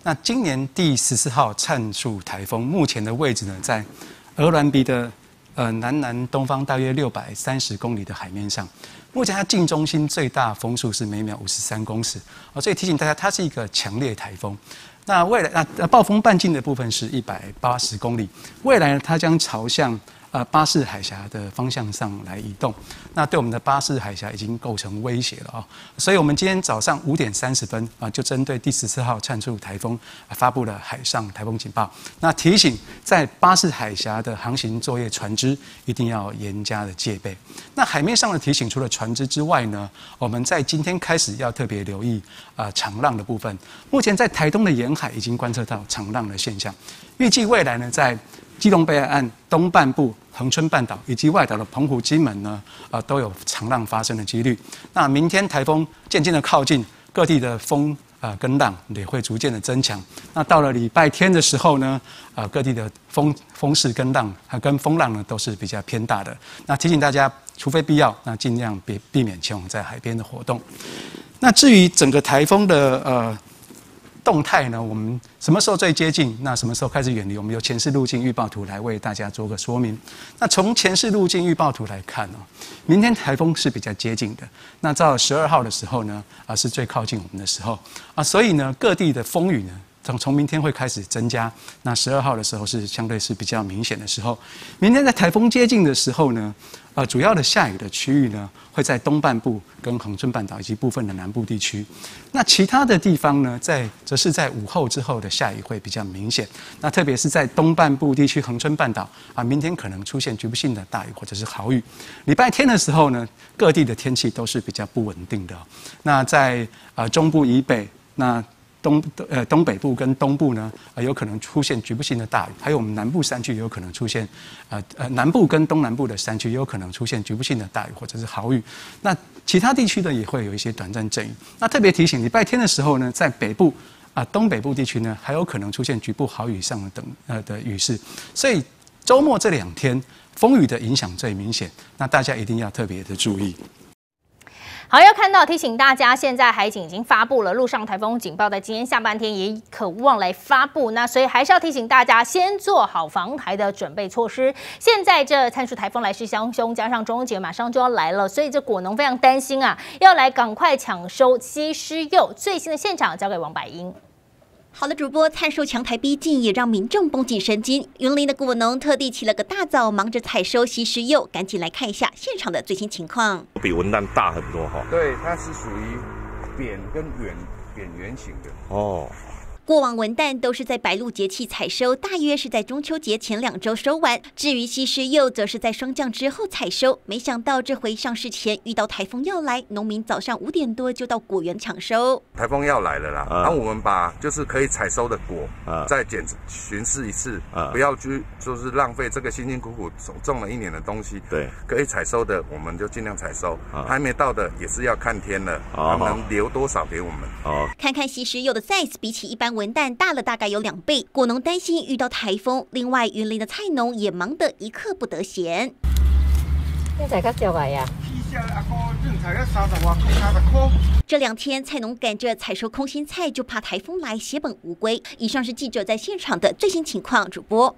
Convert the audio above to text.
那今年第14号灿数台风目前的位置呢，在鹅銮鼻的南东方大约630公里的海面上。目前它近中心最大风速是每秒53公尺，所以提醒大家，它是一个强烈台风。那未来暴风半径的部分是180公里，未来呢，它将朝向巴士海峡的方向上来移动，那对我们的巴士海峡已经构成威胁了所以我们今天早上5点30分就针对第14号灿数台风发布了海上台风警报。那提醒在巴士海峡的航行作业船只一定要严加的戒备。那海面上的提醒，除了船只之外呢，我们在今天开始要特别留意长浪的部分。目前在台东的沿海已经观测到长浪的现象，预计未来呢，在基隆北海岸东半部、恒春半岛以及外岛的澎湖、金门呢，都有长浪发生的几率。那明天台风渐渐的靠近，各地的风跟浪也会逐渐的增强。那到了礼拜天的时候呢，各地的风势跟浪跟风浪呢都是比较偏大的。那提醒大家，除非必要，那尽量避免前往在海边的活动。那至于整个台风的动态呢，我们什么时候最接近？那什么时候开始远离？我们由前视路径预报图来为大家做个说明。那从前视路径预报图来看明天台风是比较接近的。那到12号的时候呢，是最靠近我们的时候所以呢，各地的风雨呢，从明天会开始增加。那12号的时候是相对是比较明显的时候。明天在台风接近的时候呢，主要的下雨的区域呢，会在东半部跟恒春半岛以及部分的南部地区。那其他的地方呢，则是在午后之后的下雨会比较明显。那特别是在东半部地区、恒春半岛明天可能出现局部性的大雨或者是豪雨。礼拜天的时候呢，各地的天气都是比较不稳定的那在中部以北，那东北部跟东部呢，有可能出现局部性的大雨，还有我们南部山区也有可能出现，南部跟东南部的山区也有可能出现局部性的大雨或者是豪雨。那其他地区呢，也会有一些短暂阵雨。那特别提醒，礼拜天的时候呢，在北部东北部地区呢，还有可能出现局部豪雨以上的雨势。所以周末这2天风雨的影响最明显，那大家一定要特别的注意。好，要看到提醒大家，现在海警已经发布了陆上台风警报，在今天下半天也可望来发布。那所以还是要提醒大家，先做好防台的准备措施。现在这灿数台风来势汹汹，加上中秋节马上就要来了，所以这果农非常担心要来赶快抢收西施柚。最新的现场交给王百英。好的，主播灿数强台逼近，也让民众绷紧神经。云林的果农特地起了个大早，忙着采收西施柚，赶紧来看一下现场的最新情况。比文旦大很多对，它是属于扁跟扁圆形的过往文旦都是在白露节气采收，大约是在中秋节前2周收完。至于西施柚，则是在霜降之后采收。没想到这回上市前遇到台风要来，农民早上5点多就到果园抢收。台风要来了啦，然后我们把就是可以采收的果再巡视一次，不要就是浪费这个辛辛苦苦种了1年的东西。对，可以采收的我们就尽量采收，还没到的也是要看天了，能留多少给我们。看看西施柚的 size 比起一般文旦大了大概有2倍，果农担心遇到台风。另外，云林的菜农也忙得一刻不得闲。这2天菜农赶着采收空心菜，就怕台风来血本无归。以上是记者在现场的最新情况，主播。